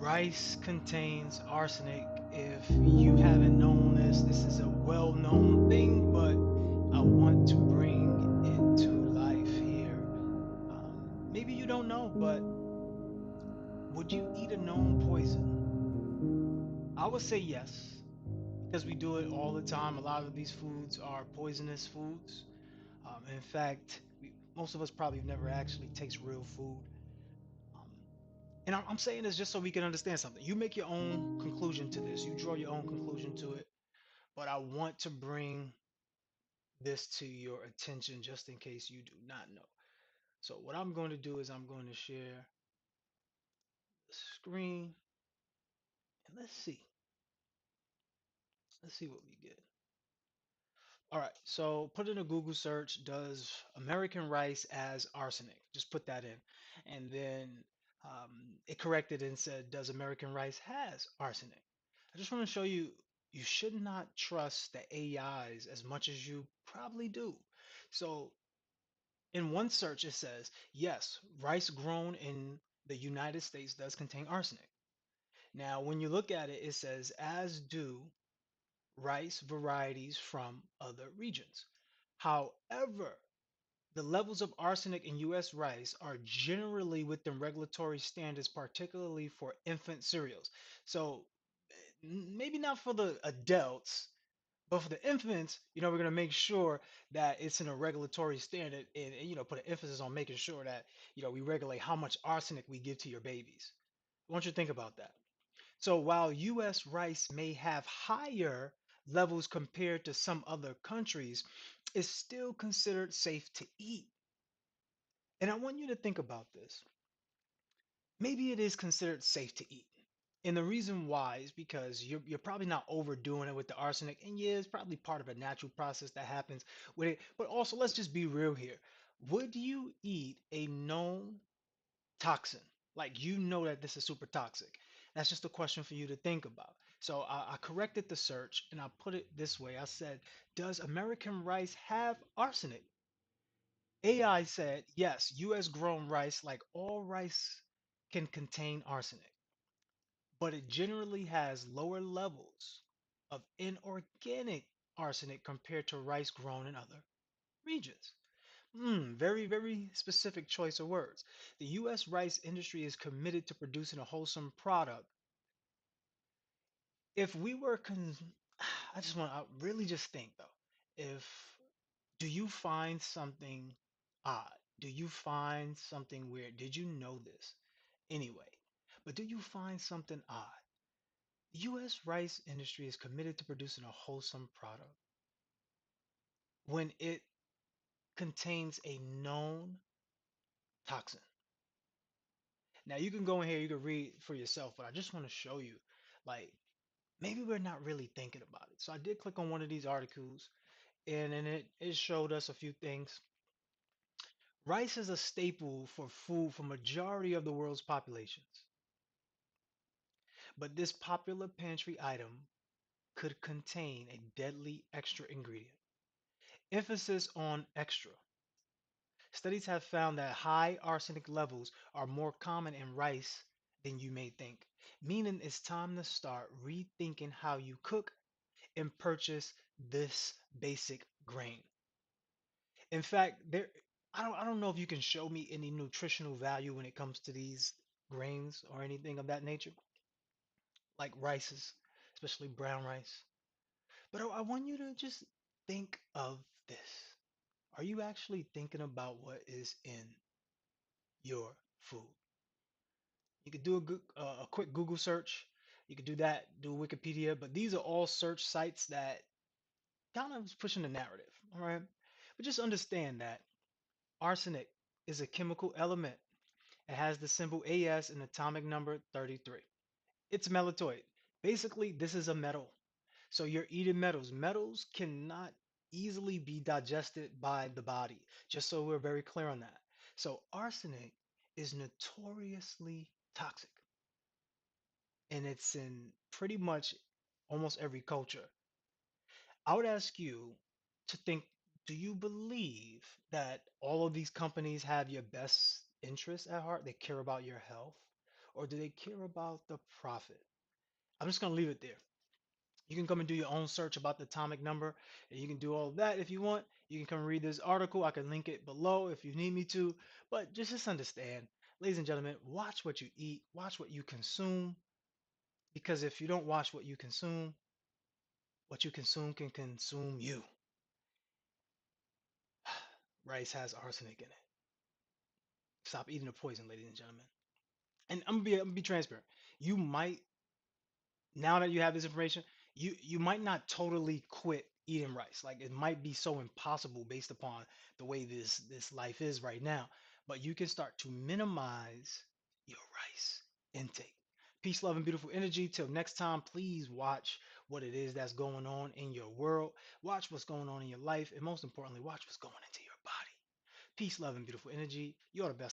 Rice contains arsenic. If you haven't known this, this is a well known thing, but I want to bring it to life here. Maybe you don't know, but would you eat a known poison? I would say yes, because we do it all the time. A lot of these foods are poisonous foods. In fact, most of us probably have never actually taste real food. Um, and I'm saying this just so we can understand something. You make your own conclusion to this. You draw your own conclusion to it. But I want to bring this to your attention just in case you do not know. So what I'm going to do is I'm going to share the screen and let's see what we get. All right, so put in a Google search, does American rice as arsenic? Just put that in. And then it corrected and said, does American rice has arsenic? I just want to show you, you should not trust the AIs as much as you probably do. So in one search, it says, yes, rice grown in the United States does contain arsenic. Now, when you look at it, it says, as do rice varieties from other regions. However, the levels of arsenic in U.S. rice are generally within regulatory standards, particularly for infant cereals. So maybe not for the adults, but for the infants, we're going to make sure that it's in a regulatory standard and put an emphasis on making sure that, we regulate how much arsenic we give to your babies. I want you to think about that. So while US rice may have higher levels compared to some other countries, it's still considered safe to eat. And I want you to think about this. Maybe it is considered safe to eat. And the reason why is because you're probably not overdoing it with the arsenic. And yeah, it's probably part of a natural process that happens with it. But also, let's just be real here. Would you eat a known toxin? Like you know that this is super toxic. That's just a question for you to think about. So I corrected the search and I put it this way. I said, does American rice have arsenic? AI said, yes, US grown rice, like all rice, can contain arsenic, but it generally has lower levels of inorganic arsenic compared to rice grown in other regions. Very, very specific choice of words. The U.S. rice industry is committed to producing a wholesome product. If we were, I just want to really just think though, if do you find something odd? Do you find something weird? Did you know this? Anyway, but do you find something odd? The U.S. rice industry is committed to producing a wholesome product when it contains a known toxin. Now you can go in here, you can read for yourself, but I just want to show you, like, maybe we're not really thinking about it. So I did click on one of these articles, and then it showed us a few things. Rice is a staple for food for majority of the world's populations, but this popular pantry item could contain a deadly extra ingredient. Emphasis on extra. Studies have found that high arsenic levels are more common in rice than you may think, meaning it's time to start rethinking how you cook and purchase this basic grain. In fact, I don't know if you can show me any nutritional value when it comes to these grains or anything of that nature, like rices, especially brown rice. But I want you to just think of this. Are you actually thinking about what is in your food? You could do a quick Google search. You could do that, do Wikipedia, but these are all search sites that kind of is pushing the narrative. All right. But just understand that arsenic is a chemical element. It has the symbol AS and atomic number 33. It's melatoid. Basically, this is a metal. So you're eating metals. Metals cannot easily be digested by the body, just so we're very clear on that. So arsenic is notoriously toxic and it's in pretty much almost every culture. I would ask you to think, do you believe that all of these companies have your best interests at heart? They care about your health? or do they care about the profit? I'm just going to leave it there. You can come and do your own search about the atomic number, and you can do all of that if you want. You can come and read this article. I can link it below if you need me to. But just understand, ladies and gentlemen, watch what you eat, watch what you consume, because if you don't watch what you consume can consume you. Rice has arsenic in it. Stop eating the poison, ladies and gentlemen. And I'm gonna be transparent. You might, now that you have this information, you might not totally quit eating rice. Like it might be so impossible based upon the way this life is right now. But you can start to minimize your rice intake. Peace, love, and beautiful energy. Till next time, please watch what it is that's going on in your world. Watch what's going on in your life, and most importantly, watch what's going into your body. Peace, love, and beautiful energy. You're the best.